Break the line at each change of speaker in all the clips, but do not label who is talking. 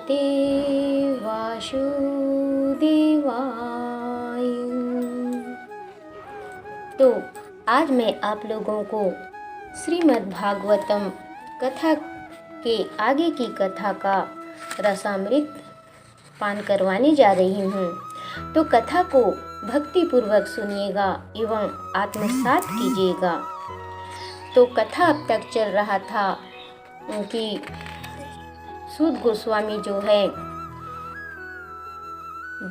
नमस्ते वासुदेवाय। तो आज मैं आप लोगों को श्रीमद् भागवतम कथा के आगे की कथा का रसामृत पान करवाने जा रही हूँ। तो कथा को भक्ति पूर्वक सुनिएगा एवं आत्मसात कीजिएगा। तो कथा अब तक चल रहा था कि सूत गोस्वामी जो है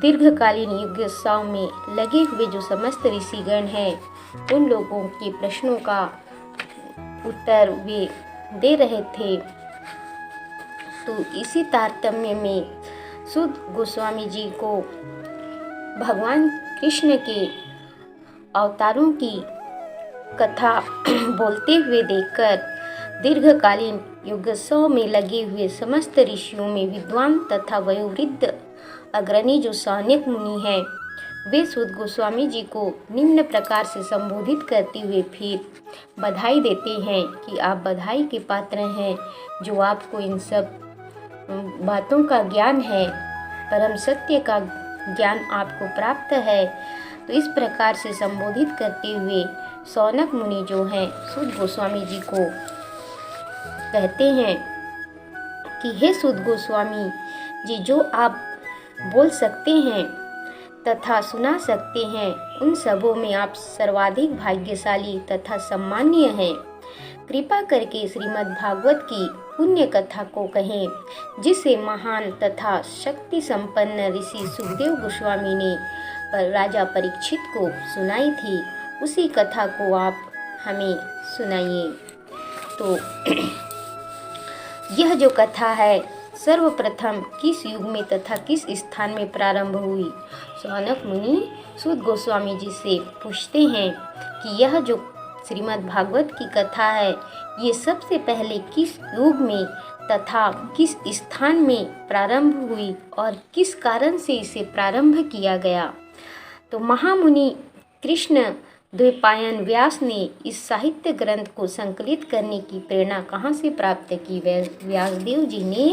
दीर्घकालीन यज्ञोत्सव में लगे हुए जो समस्त ऋषिगण हैं उन लोगों के प्रश्नों का उत्तर वे दे रहे थे। तो इसी तारतम्य में सूत गोस्वामी जी को भगवान कृष्ण के अवतारों की कथा बोलते हुए देखकर दीर्घकालीन यज्ञोत्सव में लगे हुए समस्त ऋषियों में विद्वान तथा वयोवृद्ध अग्रणी जो सौनक मुनि हैं वे सूत गोस्वामी जी को निम्न प्रकार से संबोधित करते हुए फिर बधाई देते हैं कि आप बधाई के पात्र हैं जो आपको इन सब बातों का ज्ञान है, परम सत्य का ज्ञान आपको प्राप्त है। तो इस प्रकार से संबोधित करते हुए सौनक मुनि जो हैं सूत गोस्वामी जी को कहते हैं कि हे सूत गोस्वामी जी, जो आप बोल सकते हैं तथा सुना सकते हैं उन सबों में आप सर्वाधिक भाग्यशाली तथा सम्मानीय हैं। कृपा करके श्रीमद् भागवत की पुण्य कथा को कहें जिसे महान तथा शक्ति संपन्न ऋषि सुखदेव गोस्वामी ने राजा परीक्षित को सुनाई थी, उसी कथा को आप हमें सुनाइए। तो यह जो कथा है सर्वप्रथम किस युग में तथा किस स्थान में प्रारंभ हुई? सौनक मुनि सूत गोस्वामी जी से पूछते हैं कि यह जो श्रीमद् भागवत की कथा है ये सबसे पहले किस युग में तथा किस स्थान में प्रारंभ हुई और किस कारण से इसे प्रारंभ किया गया? तो महामुनि कृष्ण द्वैपायन व्यास ने इस साहित्य ग्रंथ को संकलित करने की प्रेरणा कहाँ से प्राप्त की? व्यासदेव जी ने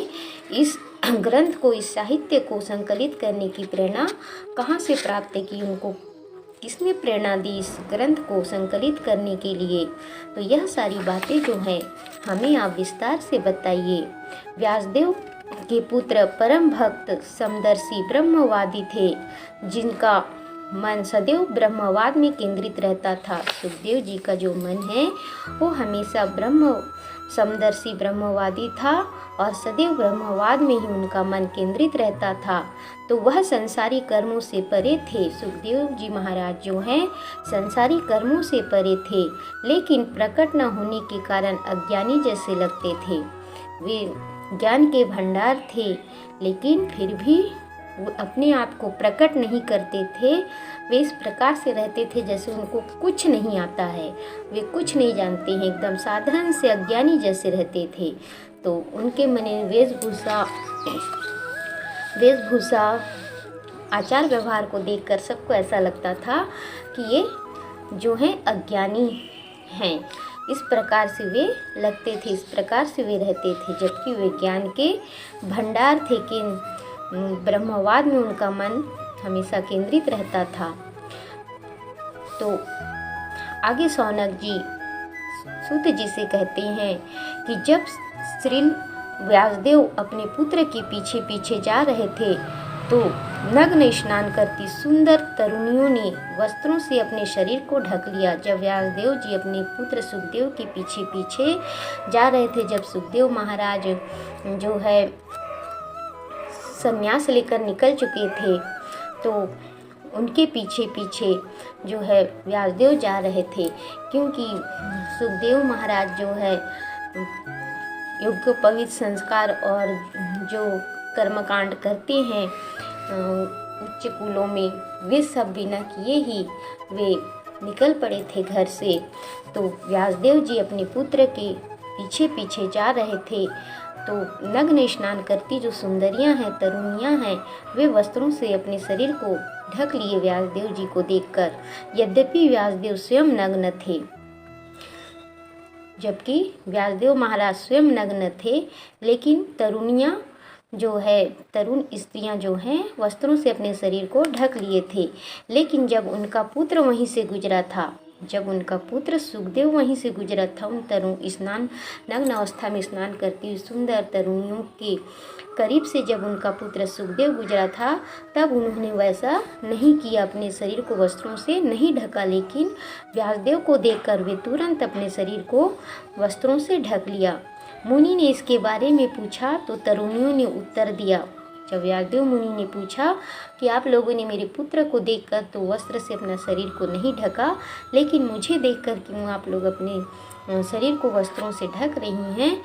इस ग्रंथ को, इस साहित्य को संकलित करने की प्रेरणा कहाँ से प्राप्त की? उनको किसने प्रेरणा दी इस ग्रंथ को संकलित करने के लिए? तो यह सारी बातें जो हैं हमें आप विस्तार से बताइए। व्यासदेव के पुत्र परम भक्त समदर्शी ब्रह्मवादी थे जिनका मन सदैव ब्रह्मवाद में केंद्रित रहता था। सुखदेव जी का जो मन है वो हमेशा समदर्शी ब्रह्मवादी था और सदैव ब्रह्मवाद में ही उनका मन केंद्रित रहता था। तो वह संसारी कर्मों से परे थे। सुखदेव जी महाराज जो हैं संसारी कर्मों से परे थे, लेकिन प्रकट न होने के कारण अज्ञानी जैसे लगते थे। वे ज्ञान के भंडार थे लेकिन फिर भी वो अपने आप को प्रकट नहीं करते थे। वे इस प्रकार से रहते थे जैसे उनको कुछ नहीं आता है, वे कुछ नहीं जानते हैं, एकदम साधारण से अज्ञानी जैसे रहते थे। तो उनके मने वेशभूषा आचार व्यवहार को देखकर सबको ऐसा लगता था कि ये जो है अज्ञानी हैं। इस प्रकार से वे लगते थे, इस प्रकार से वे रहते थे, जबकि वे ज्ञान के भंडार थे कि ब्रह्मवाद में उनका मन हमेशा केंद्रित रहता था। तो आगे सौनक जी सूत जी से कहते हैं कि जब श्री व्यासदेव अपने पुत्र के पीछे पीछे जा रहे थे तो नग्न स्नान करती सुंदर तरुणियों ने वस्त्रों से अपने शरीर को ढक लिया। जब व्यासदेव जी अपने पुत्र सुखदेव के पीछे पीछे जा रहे थे, जब सुखदेव महाराज जो है संन्यास लेकर निकल चुके थे तो उनके पीछे पीछे जो है व्यासदेव जा रहे थे, क्योंकि सुखदेव महाराज जो है यज्ञोपवीत संस्कार और जो कर्मकांड करते हैं उच्च कुलों में, वे सब बिना किए ही वे निकल पड़े थे घर से। तो व्यासदेव जी अपने पुत्र के पीछे पीछे जा रहे थे तो नग्न स्नान करती जो सुंदरियां हैं, तरुणियां हैं, वे वस्त्रों से अपने शरीर को ढक लिए व्यासदेव जी को देखकर। यद्यपि व्यासदेव स्वयं नग्न थे, जबकि व्यासदेव महाराज स्वयं नग्न थे, लेकिन तरुणियां जो है तरुण स्त्रियां जो हैं वस्त्रों से अपने शरीर को ढक लिए थे। लेकिन जब उनका पुत्र वहीं से गुजरा था, जब उनका पुत्र सुखदेव वहीं से गुजरा था, उन तरुण नग्न अवस्था में स्नान करती हुई सुंदर तरुणियों के करीब से जब उनका पुत्र सुखदेव गुजरा था, तब उन्होंने वैसा नहीं किया, अपने शरीर को वस्त्रों से नहीं ढका। लेकिन व्यासदेव को देखकर वे तुरंत अपने शरीर को वस्त्रों से ढक लिया। मुनि ने इसके बारे में पूछा तो तरुणियों ने उत्तर दिया। जब व्यासदेव मुनि ने पूछा कि आप लोगों ने मेरे पुत्र को देखकर तो वस्त्र से अपना शरीर को नहीं ढका, लेकिन मुझे देखकर क्यों आप लोग अपने शरीर को वस्त्रों से ढक रही हैं,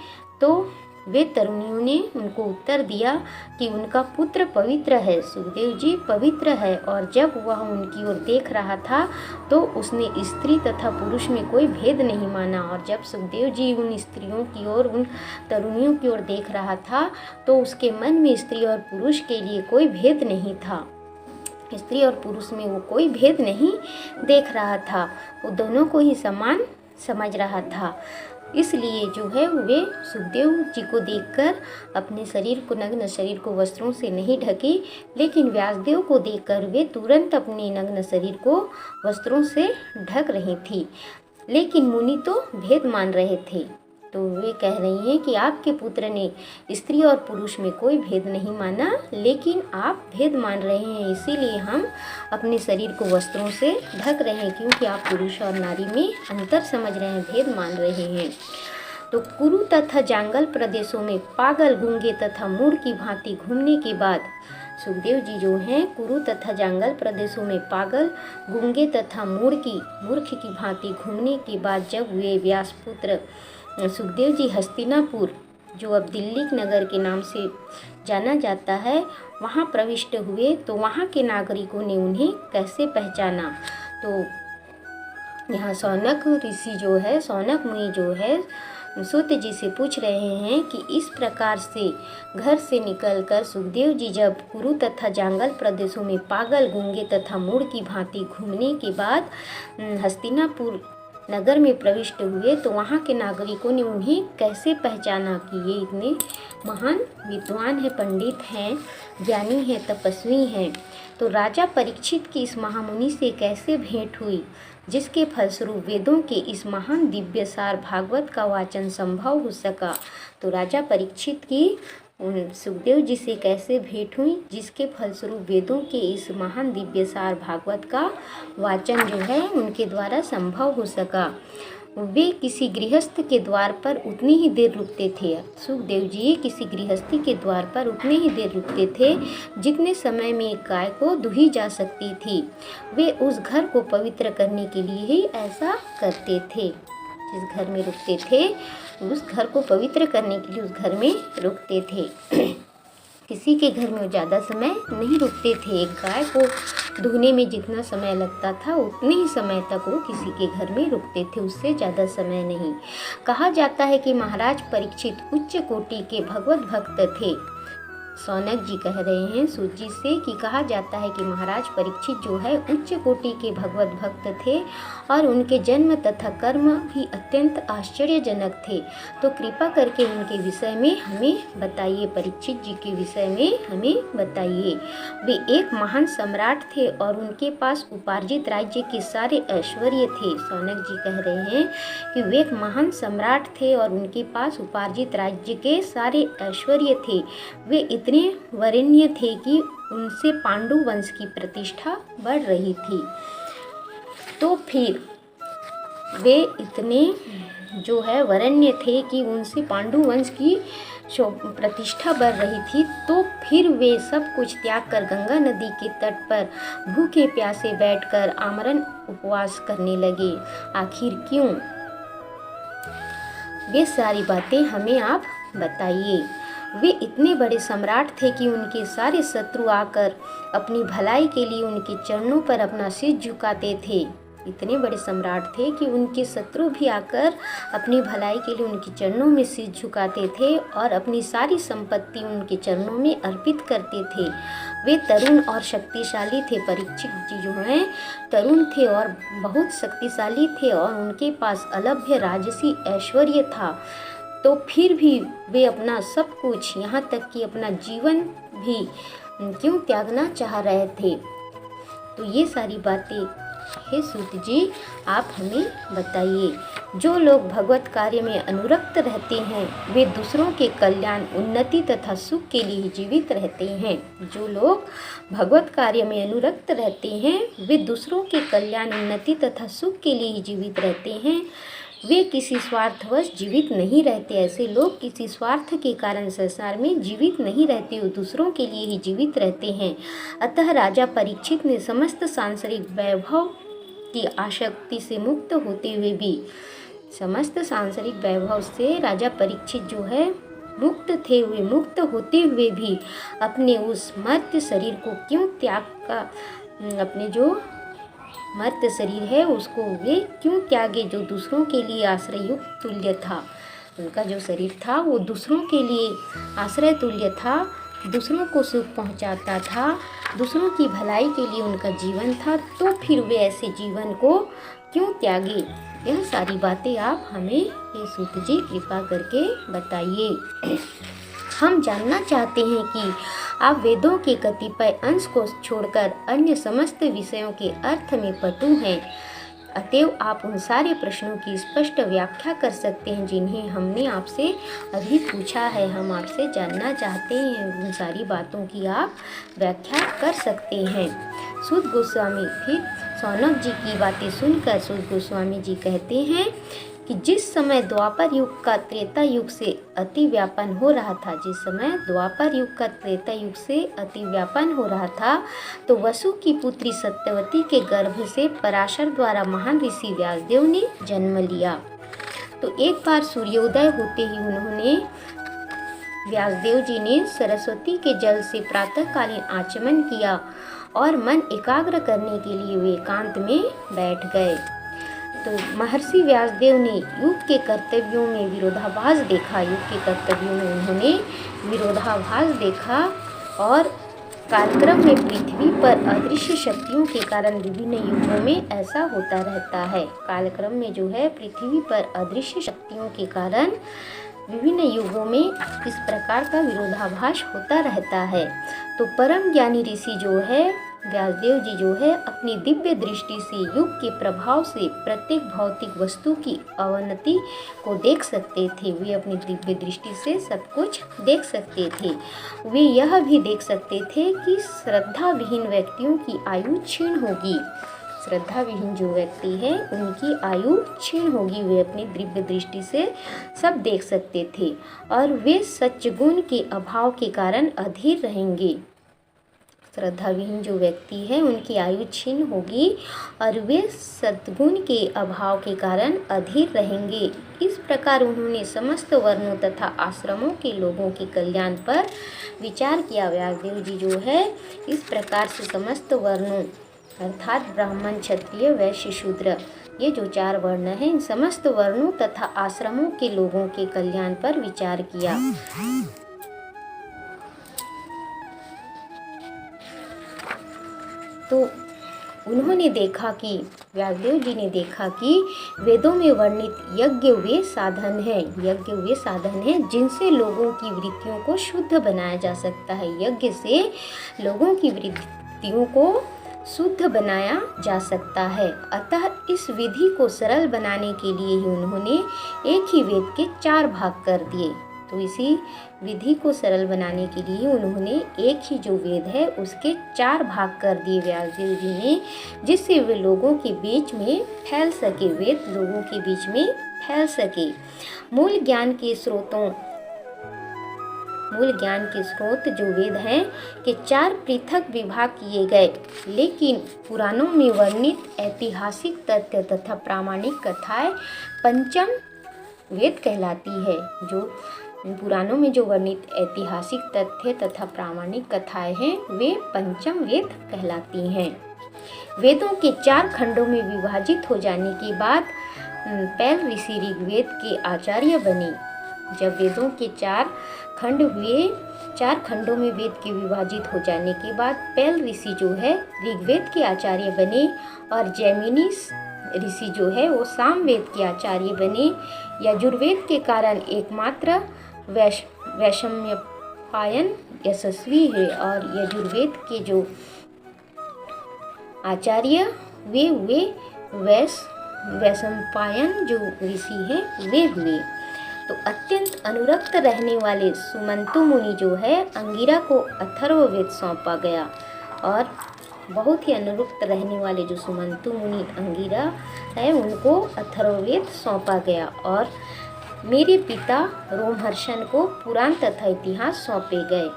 तो वे तरुणियों ने उनको उत्तर दिया कि उनका पुत्र पवित्र है, सुखदेव जी पवित्र है। और जब वह उनकी ओर देख रहा था तो उसने स्त्री तथा पुरुष में कोई भेद नहीं माना। और जब सुखदेव जी उन स्त्रियों की ओर, उन तरुणियों की ओर देख रहा था तो उसके मन में स्त्री और पुरुष के लिए कोई भेद नहीं था, स्त्री और पुरुष में वो कोई भेद नहीं देख रहा था, वो दोनों को ही समान समझ रहा था। इसलिए जो है वे सुखदेव जी को देखकर अपने शरीर को, नग्न शरीर को वस्त्रों से नहीं ढके, लेकिन व्यासदेव को देखकर वे तुरंत अपने नग्न शरीर को वस्त्रों से ढक रही थी। लेकिन मुनि तो भेद मान रहे थे, तो वे कह रही हैं कि आपके पुत्र ने स्त्री और पुरुष में कोई भेद नहीं माना, लेकिन आप भेद मान रहे हैं, इसीलिए हम अपने शरीर को वस्त्रों से ढक रहे हैं, क्योंकि आप पुरुष और नारी में अंतर समझ रहे हैं, भेद मान रहे हैं। तो कुरु तथा जांगल प्रदेशों में पागल, गूंगे तथा मूढ़ की भांति घूमने के बाद सुखदेव जी जो हैं कुरु तथा जांगल प्रदेशों में पागल, गूंगे तथा मूर्ख की भांति घूमने के बाद जब वे व्यासपुत्र सुखदेव जी हस्तिनापुर, जो अब दिल्ली नगर के नाम से जाना जाता है, वहाँ प्रविष्ट हुए, तो वहाँ के नागरिकों ने उन्हें कैसे पहचाना। तो यहाँ सौनक ऋषि जो है, सौनक मुनि जो है सूत जी से पूछ रहे हैं कि इस प्रकार से घर से निकलकर सुखदेव जी जब कुरु तथा जांगल प्रदेशों में पागल, गूंगे तथा मूढ़ की भांति घूमने के बाद हस्तिनापुर नगर में प्रविष्ट हुए, तो वहाँ के नागरिकों ने उन्हें कैसे पहचाना कि ये इतने महान विद्वान हैं, पंडित हैं, ज्ञानी हैं, तपस्वी हैं। तो राजा परीक्षित की इस महामुनि से कैसे भेंट हुई, जिसके फलस्वरूप वेदों के इस महान दिव्य सार भागवत का वाचन संभव हो सका। तो राजा परीक्षित की उन सुखदेव जी से कैसे भेंट हुई, जिसके फलस्वरूप वेदों के इस महान दिव्य सार भागवत का वाचन जो है उनके द्वारा संभव हो सका। वे किसी गृहस्थ के द्वार पर उतनी ही देर रुकते थे, सुखदेव जी किसी गृहस्थी के द्वार पर उतने ही देर रुकते थे जितने समय में एक गाय को दुही जा सकती थी। वे उस घर को पवित्र करने के लिए ही ऐसा करते थे, जिस घर में रुकते थे उस घर को पवित्र करने के लिए उस घर में रुकते थे। किसी के घर में वो ज़्यादा समय नहीं रुकते थे। एक गाय को धोने में जितना समय लगता था उतने ही समय तक वो किसी के घर में रुकते थे, उससे ज़्यादा समय नहीं। कहा जाता है कि महाराज परीक्षित उच्च कोटि के भगवत भक्त थे। सौनक जी कह रहे हैं सूत जी से कि कहा जाता है कि महाराज परीक्षित जो है उच्च कोटि के भगवत भक्त थे और उनके जन्म तथा कर्म भी अत्यंत आश्चर्यजनक थे। तो कृपा करके उनके विषय में हमें बताइए, परीक्षित जी के विषय में हमें बताइए। वे एक महान सम्राट थे और उनके पास उपार्जित राज्य के सारे ऐश्वर्य थे। सौनक जी कह रहे हैं कि वे एक महान सम्राट थे और उनके पास उपार्जित राज्य के सारे ऐश्वर्य थे। वे इतने वरेण्य थे कि उनसे पांडु वंश की प्रतिष्ठा बढ़ रही थी। तो फिर वे इतने जो है वरेण्य थे कि उनसे पांडु वंश की प्रतिष्ठा बढ़ रही थी। तो फिर वे सब कुछ त्याग कर गंगा नदी के तट पर भूखे प्यासे बैठकर आमरण उपवास करने लगे। आखिर क्यों? वे सारी बातें हमें आप बताइए। वे इतने बड़े सम्राट थे कि उनके सारे शत्रु आकर अपनी भलाई के लिए उनके चरणों पर अपना सिर झुकाते थे। इतने बड़े सम्राट थे कि उनके शत्रु भी आकर अपनी भलाई के लिए उनके चरणों में सिर झुकाते थे और अपनी सारी संपत्ति उनके चरणों में अर्पित करते थे। वे तरुण और शक्तिशाली थे। परीक्षित जी जो हैं तरुण थे और बहुत शक्तिशाली थे और उनके पास अलभ्य राजसी ऐश्वर्य था। तो फिर भी वे अपना सब कुछ, यहाँ तक कि अपना जीवन भी क्यों त्यागना चाह रहे थे। तो ये सारी बातें हे सूत जी आप हमें बताइए। जो लोग भगवत कार्य में अनुरक्त रहते हैं वे दूसरों के कल्याण, उन्नति तथा सुख के लिए जीवित रहते हैं। जो लोग भगवत कार्य में अनुरक्त रहते हैं वे दूसरों के कल्याण, उन्नति तथा सुख के लिए जीवित रहते हैं। वे किसी स्वार्थवश जीवित नहीं रहते। ऐसे लोग किसी स्वार्थ के कारण संसार में जीवित नहीं रहते, वो दूसरों के लिए ही जीवित रहते हैं। अतः राजा परीक्षित ने समस्त सांसारिक वैभव की आसक्ति से मुक्त होते हुए भी, समस्त सांसारिक वैभव से राजा परीक्षित जो है मुक्त थे, वे मुक्त होते हुए भी अपने उस मर्त्य शरीर को क्यों त्याग का, अपने जो मर्त्य शरीर है उसको वे क्यों त्यागे, जो दूसरों के लिए आश्रय युक्त तुल्य था। उनका जो शरीर था वो दूसरों के लिए आश्रय तुल्य था, दूसरों को सुख पहुंचाता था, दूसरों की भलाई के लिए उनका जीवन था। तो फिर वे ऐसे जीवन को क्यों त्यागे। यह सारी बातें आप हमें ये सूत जी कृपा करके बताइए। हम जानना चाहते हैं कि आप वेदों के कतिपय अंश को छोड़कर अन्य समस्त विषयों के अर्थ में पटु हैं। अतएव आप उन सारे प्रश्नों की स्पष्ट व्याख्या कर सकते हैं जिन्हें हमने आपसे अभी पूछा है। हम आपसे जानना चाहते हैं, उन सारी बातों की आप व्याख्या कर सकते हैं। सूत गोस्वामी फिर शौनक जी की बातें सुनकर सूत गोस्वामी जी कहते हैं कि जिस समय द्वापर युग का त्रेता युग से अति व्यापन हो रहा था, जिस समय द्वापर युग का त्रेता युग से अति व्यापन हो रहा था, तो वसु की पुत्री सत्यवती के गर्भ से पराशर द्वारा महान ऋषि व्यासदेव ने जन्म लिया। तो एक बार सूर्योदय होते ही उन्होंने, व्यासदेव जी ने सरस्वती के जल से प्रातःकालीन आचमन किया और मन एकाग्र करने के लिए वे एकांत में बैठ गए। तो महर्षि व्यासदेव ने युग के कर्तव्यों में विरोधाभास देखा। युग के कर्तव्यों में उन्होंने विरोधाभास देखा और कालक्रम में पृथ्वी पर अदृश्य शक्तियों के कारण विभिन्न युगों में ऐसा होता रहता है। कालक्रम में जो है पृथ्वी पर अदृश्य शक्तियों के कारण विभिन्न युगों में इस प्रकार का विरोधाभास होता रहता है। तो परम ज्ञानी ऋषि जो है व्यासदेव जी जो है अपनी दिव्य दृष्टि से युग के प्रभाव से प्रत्येक भौतिक वस्तु की अवनति को देख सकते थे। वे अपनी दिव्य दृष्टि से सब कुछ देख सकते थे। वे यह भी देख सकते थे कि श्रद्धा विहीन व्यक्तियों की आयु क्षीण होगी। श्रद्धा विहीन जो व्यक्ति है उनकी आयु क्षीण होगी। वे अपनी दिव्य दृष्टि से सब देख सकते थे और वे सच्चगुण के अभाव के कारण अधीर रहेंगे। श्रद्धा विहीन जो व्यक्ति है उनकी आयु क्षीण होगी और वे सद्गुण के अभाव के कारण अधीर रहेंगे। इस प्रकार उन्होंने समस्त वर्णों तथा आश्रमों के लोगों के कल्याण पर विचार किया। व्यासदेव जी जो है इस प्रकार से समस्त वर्णों अर्थात ब्राह्मण, क्षत्रिय, वैश्य, शूद्र, ये जो 4 वर्ण हैं, इन समस्त वर्णों तथा आश्रमों के लोगों के कल्याण पर विचार किया। तो उन्होंने देखा कि व्यासदेव जी ने देखा कि वेदों में वर्णित यज्ञ वे साधन हैं, यज्ञ वे साधन हैं जिनसे लोगों की वृत्तियों को शुद्ध बनाया जा सकता है। यज्ञ से लोगों की वृत्तियों को शुद्ध बनाया जा सकता है। अतः इस विधि को सरल बनाने के लिए ही उन्होंने एक ही वेद के 4 भाग कर दिए। तो इसी विधि को सरल बनाने के लिए उन्होंने एक ही जो वेद है उसके 4 भाग कर दिए व्यासदेव जी ने, जिससे वे लोगों के बीच में फैल सके, वेद लोगों के बीच में फैल सके। मूल ज्ञान के स्रोत जो वेद हैं के 4 पृथक विभाग किए गए, लेकिन पुराणों में वर्णित ऐतिहासिक तथ्य तथा प्रामाणिक कथाएं पंचम वेद कहलाती है। जो पुराणों में जो वर्णित ऐतिहासिक तथ्य तथा प्रामाणिक कथाएं हैं वे पंचम वेद कहलाती हैं। वेदों के 4 खंडों में विभाजित हो जाने के बाद पैल ऋषि ऋग्वेद के आचार्य बने। जब वेदों के 4 खंड हुए, 4 खंडों में वेद के विभाजित हो जाने के बाद पैल ऋषि जो है ऋग्वेद के आचार्य बने और जैमिनी ऋषि जो है वो सामवेद के आचार्य बने। यजुर्वेद के कारण एकमात्र वैशम्यपायन यशस्वी हुए और यजुर्वेद के जो आचार्य वे हुए वैशंपायन जो ऋषि हैं वे हुए। तो अत्यंत अनुरक्त रहने वाले सुमंतु मुनि जो है अंगिरा को अथर्ववेद सौंपा गया और बहुत ही अनुरक्त रहने वाले जो सुमंतु मुनि अंगिरा है उनको अथर्ववेद सौंपा गया और मेरे पिता रोमहर्षण को पुराण तथा इतिहास सौंपे गए।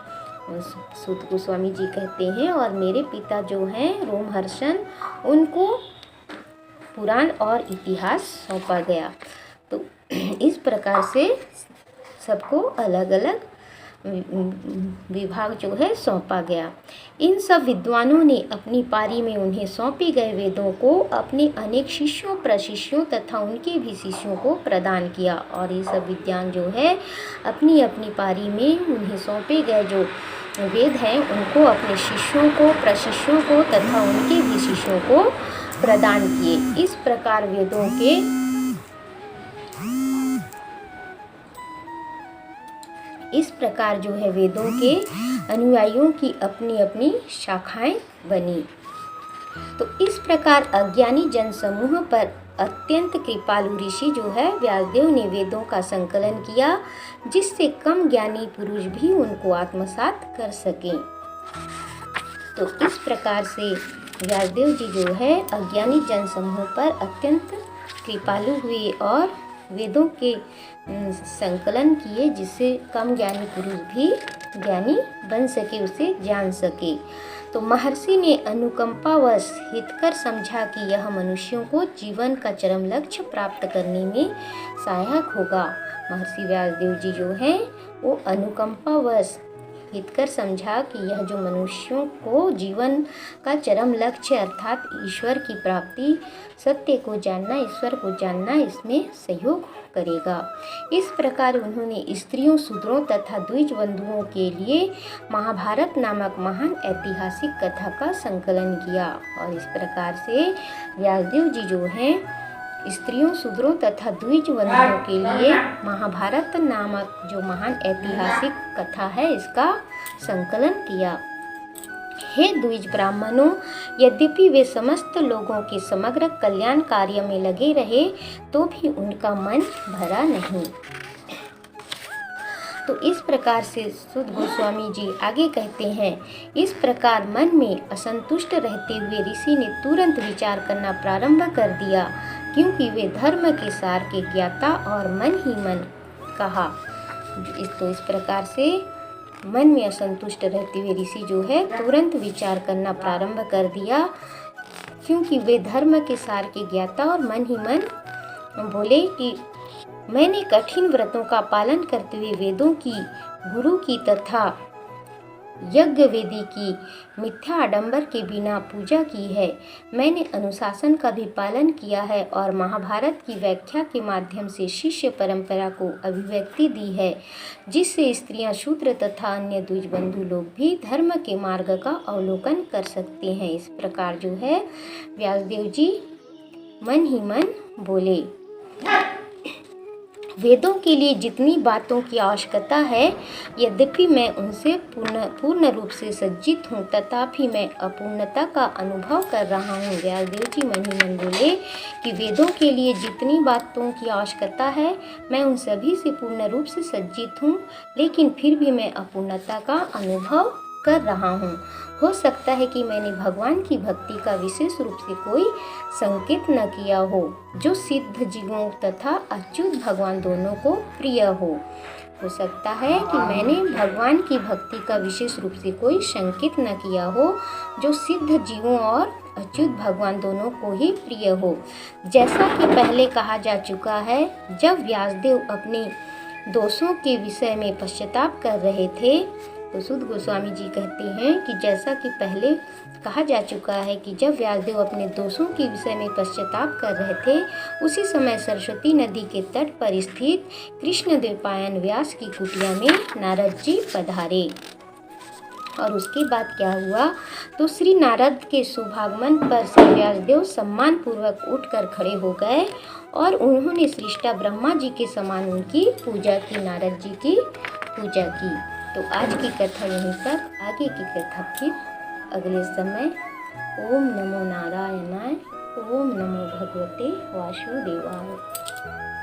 सूत गोस्वामी जी कहते हैं और मेरे पिता जो हैं रोमहर्षण उनको पुराण और इतिहास सौंपा गया। तो इस प्रकार से सबको अलग अलग विभाग जो है सौंपा गया। इन सब विद्वानों ने अपनी पारी में उन्हें सौंपे गए वेदों को अपने अनेक शिष्यों प्रशिष्यों तथा उनके भी शिष्यों को प्रदान किया और ये सब विद्वान जो है अपनी अपनी पारी में उन्हें सौंपे गए जो वेद हैं उनको अपने शिष्यों को प्रशिष्यों को तथा उनके भी शिष्यों को प्रदान किए। इस प्रकार जो है वेदों के अनुयायियों की अपनी अपनी शाखाएं बनी। तो इस प्रकार अज्ञानी जन समूह पर अत्यंत कृपालु ऋषि जो है व्यासदेव ने वेदों का संकलन किया जिससे कम ज्ञानी पुरुष भी उनको आत्मसात कर सकें। तो इस प्रकार से व्यासदेव जी जो है अज्ञानी जन समूह पर अत्यंत कृपालु हुए और वेदों के संकलन किए जिससे कम ज्ञानी पुरुष भी ज्ञानी बन सके उसे जान सके। तो महर्षि ने अनुकंपावश हितकर समझा कि यह मनुष्यों को जीवन का चरम लक्ष्य प्राप्त करने में सहायक होगा। महर्षि व्यासदेव जी जो हैं वो अनुकंपावश हितकर समझा कि यह जो मनुष्यों को जीवन का चरम लक्ष्य अर्थात ईश्वर की प्राप्ति सत्य को जानना ईश्वर को जानना इसमें सहयोग करेगा। इस प्रकार उन्होंने स्त्रियों शूद्रों तथा द्विज बंधुओं के लिए महाभारत नामक महान ऐतिहासिक कथा का संकलन किया और इस प्रकार से व्यासदेव जी जो हैं स्त्रियों शूद्रों तथा द्विज बंधुओं के लिए महाभारत नामक जो महान ऐतिहासिक कथा है इसका संकलन किया। हे द्विज ब्राह्मणों, यद्यपि वे समस्त लोगों के समग्र कल्याण कार्य में लगे रहे तो भी उनका मन भरा नहीं। तो इस प्रकार से सूत गोस्वामी जी आगे कहते हैं, इस प्रकार मन में असंतुष्ट रहते हुए ऋषि ने तुरंत विचार करना प्रारंभ कर दिया क्योंकि वे धर्म के सार के ज्ञाता और मन ही मन कहा। तो इस प्रकार से मन में असंतुष्ट रहते हुए ऋषि जो है तुरंत विचार करना प्रारंभ कर दिया क्योंकि वे धर्म के सार के ज्ञाता और मन ही मन बोले कि मैंने कठिन व्रतों का पालन करते हुए वेदों की गुरु की तथा यज्ञ वेदी की मिथ्या आडंबर के बिना पूजा की है। मैंने अनुशासन का भी पालन किया है और महाभारत की व्याख्या के माध्यम से शिष्य परंपरा को अभिव्यक्ति दी है जिससे स्त्रियां शूद्र तथा अन्य द्विज बंधु लोग भी धर्म के मार्ग का अवलोकन कर सकते हैं। इस प्रकार जो है व्यासदेव जी मन ही मन बोले। वेदों के लिए जितनी बातों की आवश्यकता है यद्यपि मैं उनसे पूर्ण रूप से सज्जित हूँ तथापि मैं अपूर्णता का अनुभव कर रहा हूँ। व्यासदेव जी मन ही मन बोले कि वेदों के लिए जितनी बातों की आवश्यकता है मैं उन सभी से पूर्ण रूप से सज्जित हूँ लेकिन फिर भी मैं अपूर्णता का अनुभव कर रहा हूँ। हो सकता है कि मैंने भगवान की भक्ति का विशेष रूप से कोई संकेत न किया हो जो सिद्ध जीवों तथा अच्युत भगवान दोनों को प्रिय हो सकता है कि मैंने भगवान की भक्ति का विशेष रूप से कोई संकेत न किया हो जो सिद्ध जीवों और अच्युत भगवान दोनों को ही प्रिय हो। जैसा कि पहले कहा जा चुका है, जब व्यासदेव अपने दोषों के विषय में पश्चाताप कर रहे थे तो सूत गोस्वामी जी कहते हैं कि जैसा कि पहले कहा जा चुका है कि जब व्यासदेव अपने दोषों के विषय में पश्चाताप कर रहे थे उसी समय सरस्वती नदी के तट पर स्थित कृष्ण द्वैपायन व्यास की कुटिया में नारद जी पधारे। और उसके बाद क्या हुआ, तो श्री नारद के शुभागमन पर श्री व्यासदेव सम्मान पूर्वक उठकर खड़े हो गए और उन्होंने सृष्टा ब्रह्मा जी के समान उनकी पूजा की, नारद जी की पूजा की। तो आज की कथा यहीं तक, आगे की कथा फिर अगले समय। ओम नमो नारायणाय, ओम नमो भगवते वासुदेवाय।